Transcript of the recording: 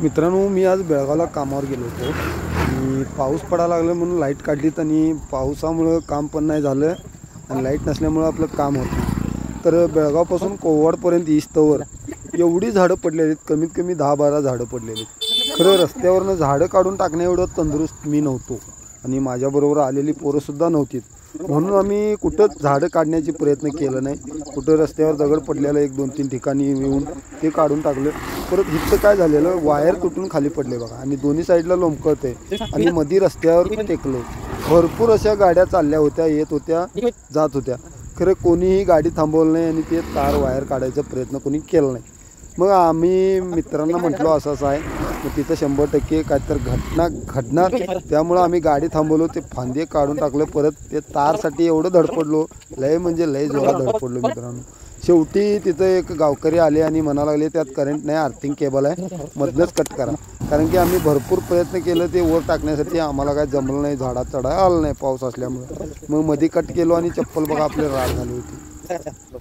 मित्रांनो, मी आज बेळगावला कामावर गेलो होतो आणि पाऊस पडायला लागला म्हणून लाईट काढलीत आणि पावसामुळे काम पण नाही झालं आणि लाईट नसल्यामुळे आपलं काम होत नाही। तर बेळगावपासून कोवाडपर्यंत ईस्तवर एवढी झाडं पडलेली आहेत, कमीत कमी 10-12 झाडं पडलेली आहेत। खरं रस्त्यावरनं झाडं काढून टाकण्या एवढं तंदुरुस्त मी नव्हतो आणि माझ्याबरोबर आलेली पोरंसुद्धा नव्हतीत, म्हणून आम्ही कुठंच झाडं काढण्याचे प्रयत्न केलं नाही। कुठं रस्त्यावर दगड पडलेलं 1-2-3 ठिकाणी येऊन ते काढून टाकलं। परत इथं काय झालेलं, वायर तुटून खाली पडले बघा आणि दोन्ही साईडला लोंबकळते आणि मध्ये रस्त्यावर टेकले। भरपूर अशा गाड्या चालल्या होत्या, येत होत्या, जात होत्या। खरं कोणीही गाडी थांबवलं नाही आणि ते तार वायर काढायचा प्रयत्न कोणी केला नाही। मग आम्ही मित्रांना म्हटलो असं असं आहे, मग तिथं 100% काहीतरी घटना घडणार, त्यामुळं आम्ही गाडी थांबवलो, ते फांदे काढून टाकलं। परत ते तारसाठी एवढं धडपडलो, लय म्हणजे लय जोरात धडपडलो मित्रांनो। शेवटी तिथं एक गावकरी आले आणि म्हणा लागले त्यात करंट नाही, आर्थिंग केबल आहे, मधनंच कट करा। कारण की आम्ही भरपूर प्रयत्न केलं ते वर टाकण्यासाठी, आम्हाला काय जमलं नाही, झाडात चढायला आलं नाही पाऊस असल्यामुळे। मग मध्ये कट केलो आणि चप्पल बघा आपली राड झाली होती।